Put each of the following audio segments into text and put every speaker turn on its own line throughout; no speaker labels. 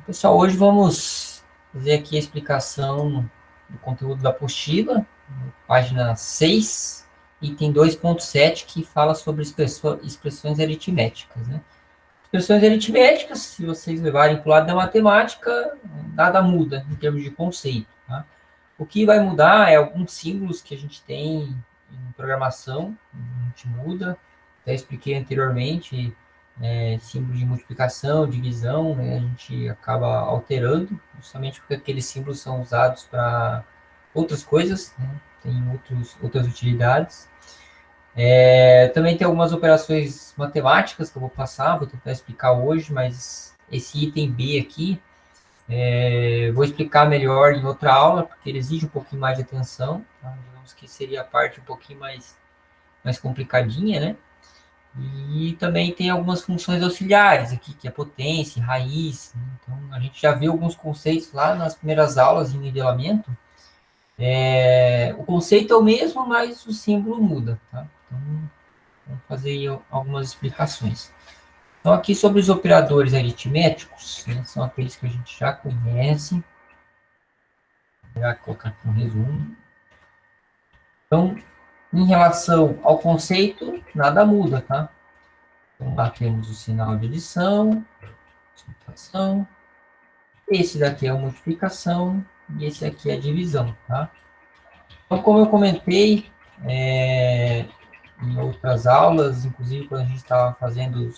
Pessoal, hoje vamos fazer aqui a explicação do conteúdo da apostila, página 6, item 2.7, que fala sobre expressões aritméticas, né? Expressões aritméticas, se vocês levarem para o lado da matemática, nada muda em termos de conceito, tá? O que vai mudar é alguns símbolos que a gente tem em programação, a gente muda, até expliquei anteriormente, símbolo de multiplicação, divisão, né, a gente acaba alterando, justamente porque aqueles símbolos são usados para outras coisas, né, tem outras utilidades. Também tem algumas operações matemáticas que eu vou passar, vou tentar explicar hoje, mas esse item B aqui, vou explicar melhor em outra aula, porque ele exige um pouquinho mais de atenção, tá? Digamos que seria a parte um pouquinho mais complicadinha, né? E também tem algumas funções auxiliares aqui, que é potência, raiz, né? Então, a gente já viu alguns conceitos lá nas primeiras aulas em nivelamento. O conceito é o mesmo, mas o símbolo muda, tá? Então, vamos fazer aí algumas explicações. Então, aqui sobre os operadores aritméticos, né, são aqueles que a gente já conhece. Vou colocar aqui um resumo. Então, em relação ao conceito, nada muda, tá? Então, lá temos o sinal de adição, subtração. Esse daqui é a multiplicação e esse aqui é a divisão, tá? Então, como eu comentei em outras aulas, inclusive quando a gente estava fazendo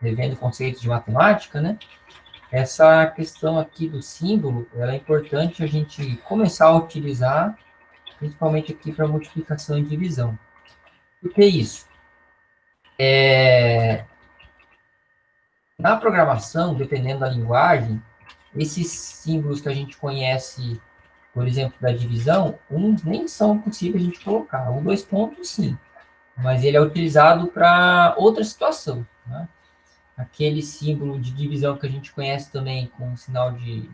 revendo conceitos de matemática, né? Essa questão aqui do símbolo, ela é importante a gente começar a utilizar, principalmente aqui para multiplicação e divisão. Por que isso? Na programação, dependendo da linguagem, esses símbolos que a gente conhece, por exemplo, da divisão, uns nem são possíveis a gente colocar. Um, dois pontos, sim. Mas ele é utilizado para outra situação, né? Aquele símbolo de divisão que a gente conhece também com o sinal de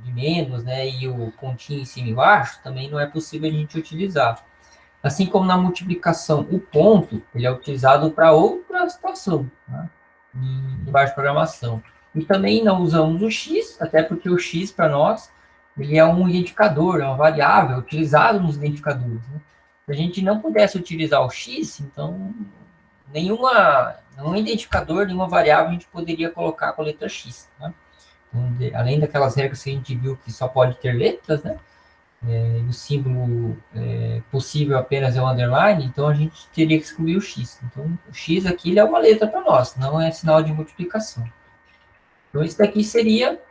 menos, né? E o pontinho em cima e embaixo, também não é possível a gente utilizar. Assim como na multiplicação, o ponto, ele é utilizado para outra situação, né? Em linguagem de programação. E também não usamos o x, até porque o x, para nós, ele é um identificador, é uma variável utilizado nos identificadores, né? Se a gente não pudesse utilizar o x, então nenhum identificador, nenhuma variável a gente poderia colocar com a letra x, né? Então, além daquelas regras que a gente viu que só pode ter letras, né? O símbolo possível apenas é o underline, então a gente teria que excluir o x. Então, o x aqui ele é uma letra para nós, não é sinal de multiplicação. Então, isso daqui seria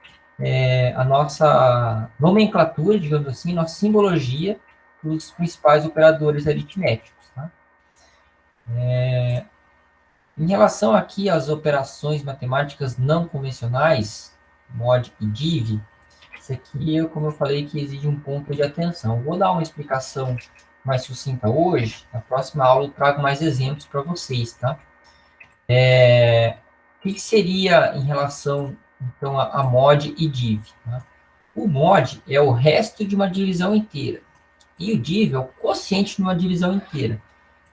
a nossa nomenclatura, digamos assim, nossa simbologia dos principais operadores aritméticos. Tá? Em relação aqui às operações matemáticas não convencionais, mod e div, isso aqui, como eu falei, que exige um ponto de atenção. Vou dar uma explicação mais sucinta hoje. Na próxima aula eu trago mais exemplos para vocês, tá? O que seria em relação, então, a mod e div? Tá? O mod é o resto de uma divisão inteira. E o div é o quociente de uma divisão inteira.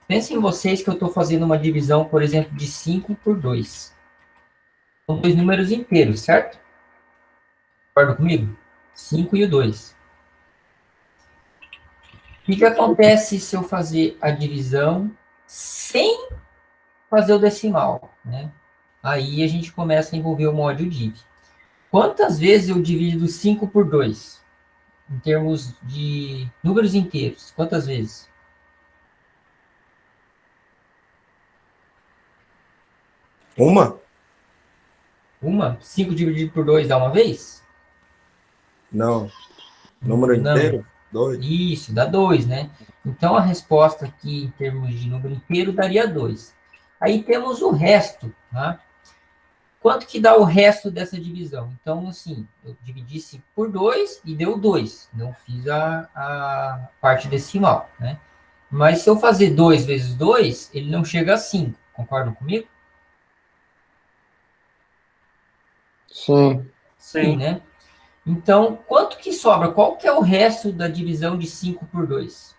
Pensem vocês que eu estou fazendo uma divisão, por exemplo, de 5 por 2. São dois números inteiros, certo? Concorda comigo? 5 e o 2. O que acontece se eu fazer a divisão sem fazer o decimal, né? Aí a gente começa a envolver o mod e o div. Quantas vezes eu divido 5 por 2? Em termos de números inteiros, quantas vezes?
Uma?
Uma? 5 dividido por 2 dá uma vez?
Não. Número
Não.
inteiro? 2.
Isso, dá 2, né? Então a resposta aqui em termos de número inteiro daria 2. Aí temos o resto, tá? Quanto que dá o resto dessa divisão? Então, assim, eu dividi 5 por 2 e deu 2. Não fiz a parte decimal, né? Mas se eu fazer 2 vezes 2, ele não chega a 5. Concordam comigo?
Sim.
Sim, né? Então, quanto que sobra? Qual que é o resto da divisão de 5 por 2?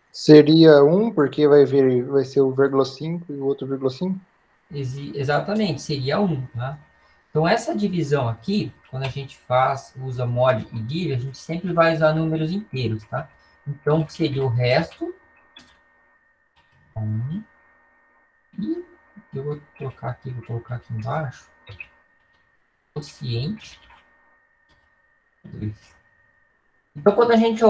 Seria 1, porque vai ser o 0,5 e o outro 0,5?
Exatamente, seria 1, tá? Então, essa divisão aqui, quando a gente usa mod e div, a gente sempre vai usar números inteiros, tá? Então, seria o resto. E eu vou colocar aqui embaixo. Quociente. 2. Então, quando a gente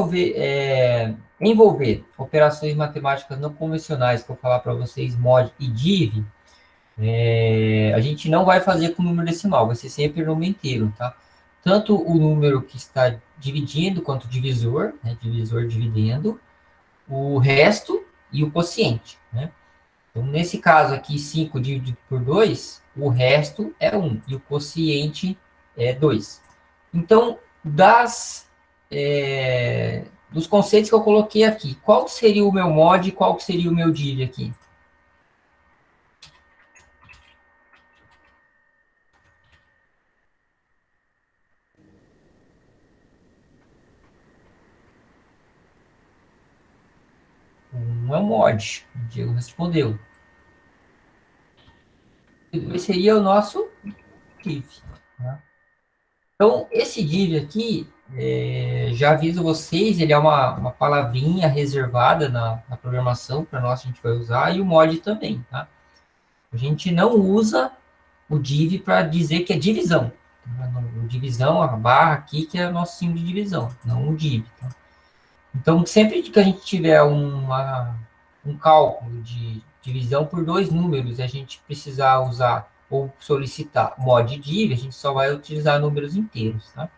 envolver operações matemáticas não convencionais, que eu falar para vocês, mod e div, a gente não vai fazer com número decimal, vai ser sempre número inteiro, tá? Tanto o número que está dividindo, quanto o divisor, né? Divisor dividendo, o resto e o quociente, né? Então, nesse caso aqui, 5 dividido por 2, o resto é 1 e o quociente é 2. Então, dos conceitos que eu coloquei aqui, qual seria o meu mod e qual seria o meu div aqui? Um é o mod, o Diego respondeu. E dois seria o nosso div. Né? Então, esse div aqui, já aviso vocês, ele é uma palavrinha reservada na programação, para nós a gente vai usar, e o mod também, tá? A gente não usa o div para dizer que é divisão. O divisão, a barra aqui, que é o nosso símbolo de divisão, não o div. Tá? Então, sempre que a gente tiver um cálculo de divisão por dois números, a gente precisar usar ou solicitar mod div, a gente só vai utilizar números inteiros. Tá?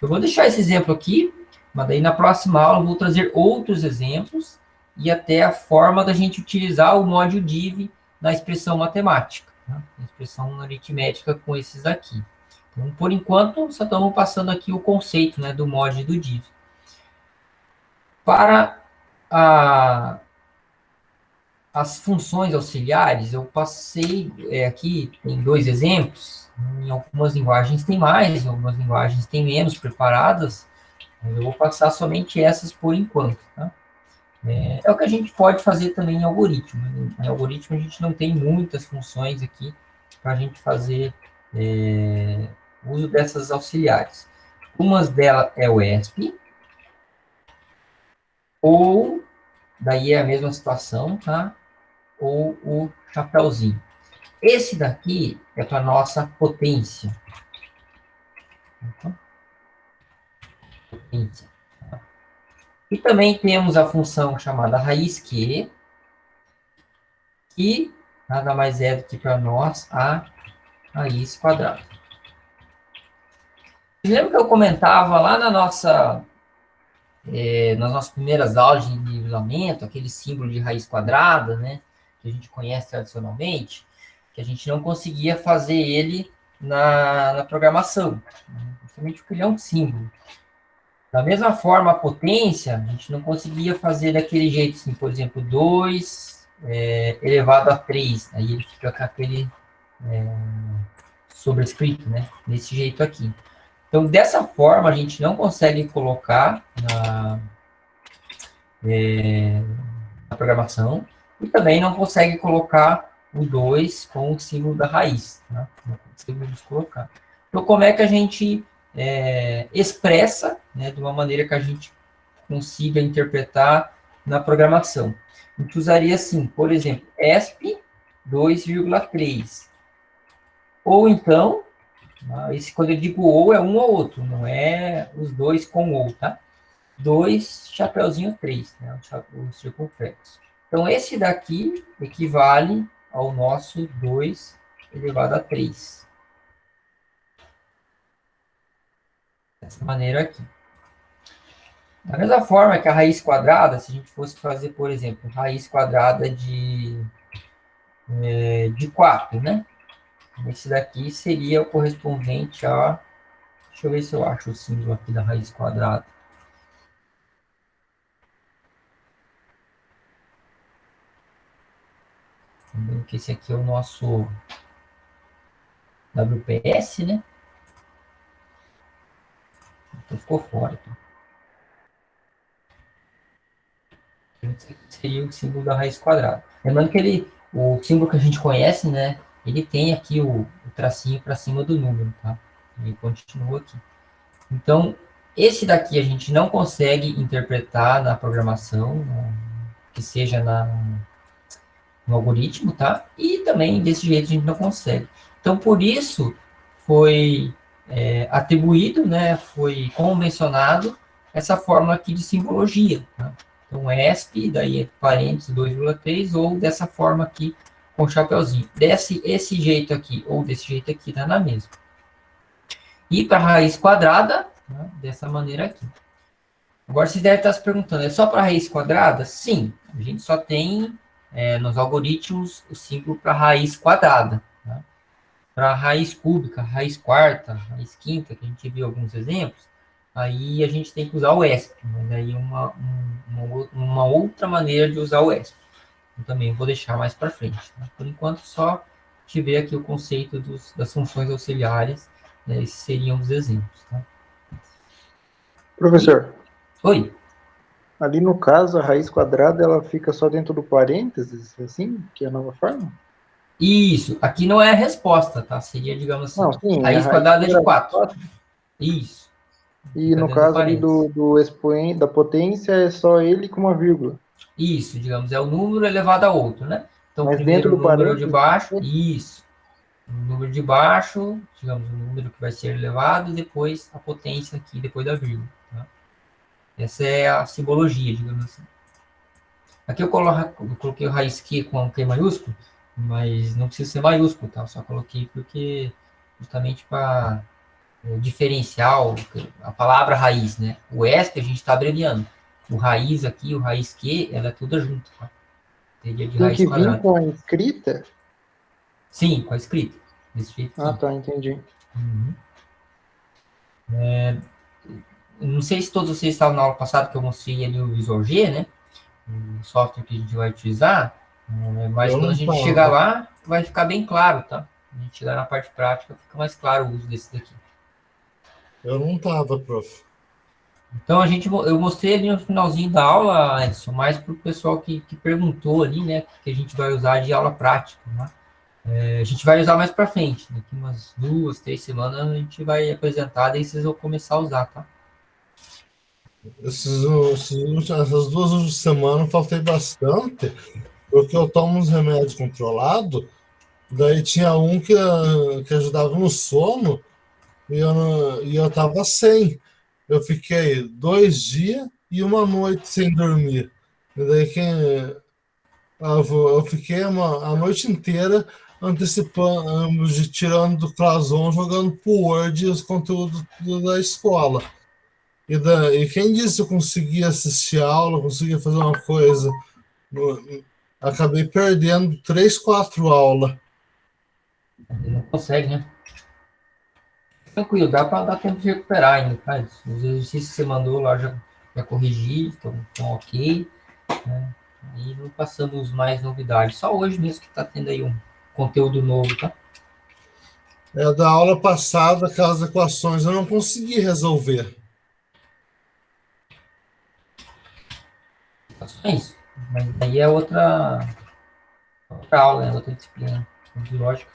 Eu vou deixar esse exemplo aqui, mas daí na próxima aula eu vou trazer outros exemplos e até a forma da gente utilizar o mod div na expressão matemática, né? Na expressão aritmética com esses aqui. Então, por enquanto, só estamos passando aqui o conceito, né, do mod e do div. Para as funções auxiliares, eu passei aqui, tem dois exemplos. Em algumas linguagens tem mais, em algumas linguagens tem menos preparadas. Eu vou passar somente essas por enquanto. Tá? É o que a gente pode fazer também em algoritmo. Em algoritmo, a gente não tem muitas funções aqui para a gente fazer uso dessas auxiliares. Uma delas é o ESP, ou, daí é a mesma situação, tá? Ou o chapéuzinho. Esse daqui é para nossa potência. Então, potência. E também temos a função chamada raiz Q, que nada mais é do que para nós a raiz quadrada. Lembra que eu comentava lá nas nossas primeiras aulas de nivelamento, aquele símbolo de raiz quadrada, né, que a gente conhece tradicionalmente, que a gente não conseguia fazer ele na programação, justamente porque ele é um símbolo. Da mesma forma, a potência, a gente não conseguia fazer daquele jeito, assim, por exemplo, 2 elevado a 3, aí ele fica com aquele sobrescrito, né, desse jeito aqui. Então, dessa forma, a gente não consegue colocar na programação e também não consegue colocar o 2 com o símbolo da raiz. Tá? Não conseguimos colocar. Então, como é que a gente expressa, né, de uma maneira que a gente consiga interpretar na programação? A gente usaria assim, por exemplo, ESP 2,3. Ou então, quando eu digo ou, é um ou outro, não é os dois com ou, tá? 2, chapeuzinho 3, né? O circunflexo. Então, esse daqui equivale ao nosso 2 elevado a 3. Dessa maneira aqui. Da mesma forma que a raiz quadrada, se a gente fosse fazer, por exemplo, raiz quadrada de 4, né? Esse daqui seria o correspondente a... Deixa eu ver se eu acho o símbolo aqui da raiz quadrada. Lembrando que esse aqui é o nosso WPS, né? Então ficou fora. Seria o símbolo da raiz quadrada. Lembrando que o símbolo que a gente conhece, né? Ele tem aqui o tracinho para cima do número, tá? E continua aqui. Então, esse daqui a gente não consegue interpretar na programação, né, que seja no algoritmo, tá? E também desse jeito a gente não consegue. Então, por isso foi atribuído, né, foi convencionado essa fórmula aqui de simbologia, tá? Então, ESP, daí entre parênteses 2,3, ou dessa forma aqui com chapeuzinho. Esse jeito aqui, ou desse jeito aqui, dá na mesma. E para raiz quadrada, né, dessa maneira aqui. Agora, vocês devem estar se perguntando, é só para raiz quadrada? Sim, a gente só tem nos algoritmos o símbolo para raiz quadrada. Tá? Para raiz cúbica, raiz quarta, raiz quinta, que a gente viu alguns exemplos, aí a gente tem que usar o ESP, mas aí uma outra maneira de usar o ESP. Eu também vou deixar mais para frente. Tá? Por enquanto, só te ver aqui o conceito das funções auxiliares, né, esses seriam os exemplos. Tá?
Professor,
Oi.
ali no caso, a raiz quadrada, ela fica só dentro do parênteses, assim, que é a nova forma?
Isso, aqui não é a resposta, tá? Seria, digamos assim,
Não, sim, a
raiz
raiz
quadrada de
quadrada
4. Isso.
e
Fica
no
dentro do
caso ali
parênteses.
do expoente, da potência, é só ele com uma vírgula.
Isso, digamos, é o número elevado a outro, né? Então,
Mas dentro
primeiro o
do
número de
parênteses,
baixo, isso. O número de baixo, digamos, o número que vai ser elevado, e depois a potência aqui, depois da vírgula. Tá? Essa é a simbologia, digamos assim. Aqui eu coloquei o raiz Q com Q maiúsculo, mas não precisa ser maiúsculo, tá? Eu só coloquei porque, justamente para diferencial, a palavra raiz, né? O ESP a gente está abreviando. O raiz aqui, o raiz Q, ela é tudo junto, tá? Teria de
tem
raiz
que vir
quadrada.
com a escrita?
Sim, com a escrita. Desse jeito,
Ah,
sim.
tá, entendi.
Uhum. Não sei se todos vocês estavam na aula passada que eu mostrei ali o Visual G, né? O software que a gente vai utilizar. Mas
Eu
quando a
não
gente chegar
tava.
lá, vai ficar bem claro, tá? A gente chegar na parte prática, fica mais claro o uso desse daqui.
Eu não tava, prof.
Então eu mostrei ali no finalzinho da aula, Edson, mais para o pessoal que perguntou ali, né, que a gente vai usar de aula prática, né? A gente vai usar mais para frente, daqui umas 2, 3 semanas a gente vai apresentar, daí vocês vão começar a usar, tá?
Essas 2 últimas semanas eu faltei bastante, porque eu tomo uns remédios controlados, daí tinha um que ajudava no sono, e eu tava sem. Eu fiquei 2 dias e uma noite sem dormir. E daí eu fiquei a noite inteira antecipando, tirando do Classroom, jogando pro Word os conteúdos da escola. E quem disse que eu conseguia assistir a aula, conseguia fazer uma coisa? Acabei perdendo 3, 4 aulas.
Não consegue, né? Tranquilo, dá para dar tempo de recuperar ainda, tá? Os exercícios que você mandou lá já corrigi, estão ok, né? E não passamos mais novidades. Só hoje mesmo que está tendo aí um conteúdo novo, tá?
Da aula passada, aquelas equações eu não consegui resolver.
Só isso. Mas aí é outra aula, né? Outra disciplina de lógica.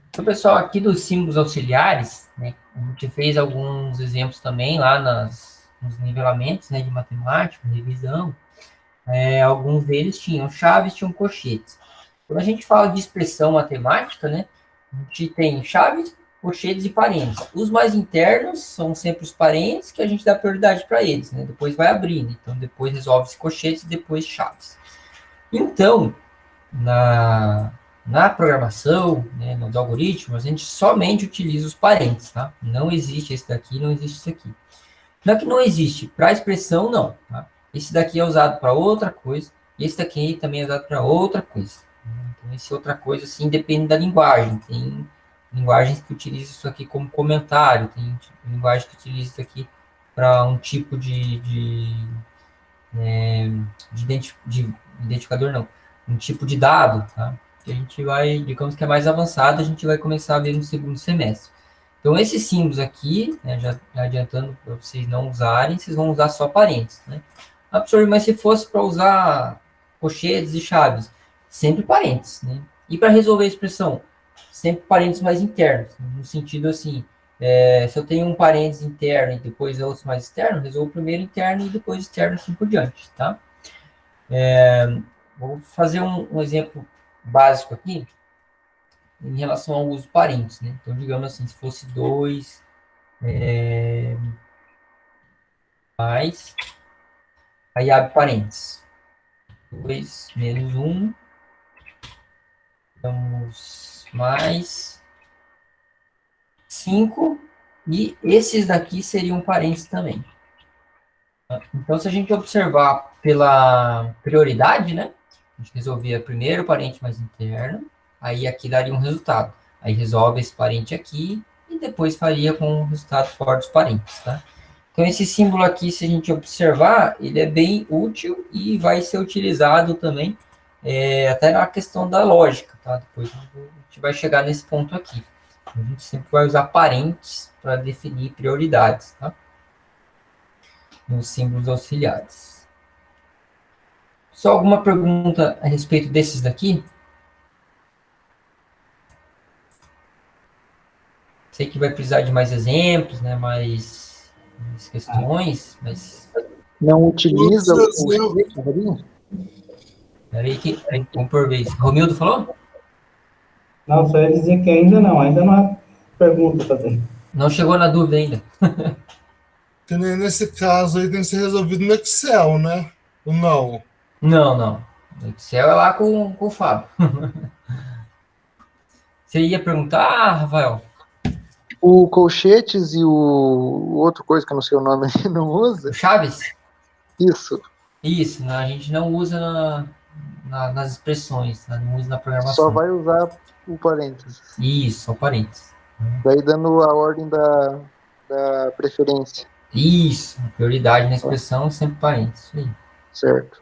Então, pessoal, aqui dos símbolos auxiliares, né, a gente fez alguns exemplos também lá nos nivelamentos, né, de matemática, revisão. Alguns deles tinham chaves, tinham colchetes. Quando a gente fala de expressão matemática, né, a gente tem chaves, colchetes e parênteses. Os mais internos são sempre os parênteses, que a gente dá prioridade para eles, né? Depois vai abrindo. Então, depois resolve-se colchetes e depois chaves. Então, na programação, né, nos algoritmos, a gente somente utiliza os parênteses, tá? Não existe esse daqui, não existe esse aqui. Não é que não existe, para expressão, não. Tá? Esse daqui é usado para outra coisa, e esse daqui também é usado para outra coisa. Então, esse outra coisa, assim, depende da linguagem. Tem linguagens que utilizam isso aqui como comentário, tem linguagem que utiliza isso aqui para um tipo de identificador, não, um tipo de dado, tá? Que a gente vai, digamos que é mais avançado, a gente vai começar a ver no segundo semestre. Então, esses símbolos aqui, né, já adiantando para vocês não usarem, vocês vão usar só parênteses, né? Ah, professor, mas se fosse para usar colchetes e chaves, sempre parênteses, né? E para resolver a expressão, sempre parênteses mais internos, no sentido assim, se eu tenho um parênteses interno e depois outros mais externos, resolvo primeiro interno e depois externo, assim por diante, tá? Vou fazer um exemplo básico aqui em relação ao uso parênteses, né? Então, digamos assim, se fosse 2 mais, aí abre parênteses. 2 menos 1, vamos mais 5, e esses daqui seriam parênteses também. Então, se a gente observar pela prioridade, né? A gente resolvia primeiro o parente mais interno, aí aqui daria um resultado. Aí resolve esse parente aqui e depois faria com o resultado fora dos parentes, tá? Então, esse símbolo aqui, se a gente observar, ele é bem útil e vai ser utilizado também até na questão da lógica, tá? Depois a gente vai chegar nesse ponto aqui. A gente sempre vai usar parentes para definir prioridades, tá? Nos símbolos auxiliares. Só alguma pergunta a respeito desses daqui? Sei que vai precisar de mais exemplos, né? Mais questões, mas...
Não utiliza o
Outros exemplos.
colchete, Marinho?
Peraí que... Vamos por vez. Romildo falou?
Não, só ia dizer que ainda não há pergunta a fazer.
Não chegou na dúvida ainda.
Que nem nesse caso aí tem que ser resolvido no Excel, né? Ou não?
Não. O Excel é lá com o Fábio. Você ia perguntar, Rafael?
O colchetes e o outro coisa que eu não sei o nome, não
O
usa?
Chaves?
Isso.
Isso, né? A gente não usa nas expressões, tá? Não usa na
Só
programação.
vai usar o parênteses.
Isso, só parênteses.
Daí dando a ordem da preferência.
Isso, prioridade na expressão, sempre parênteses. Isso aí.
Certo.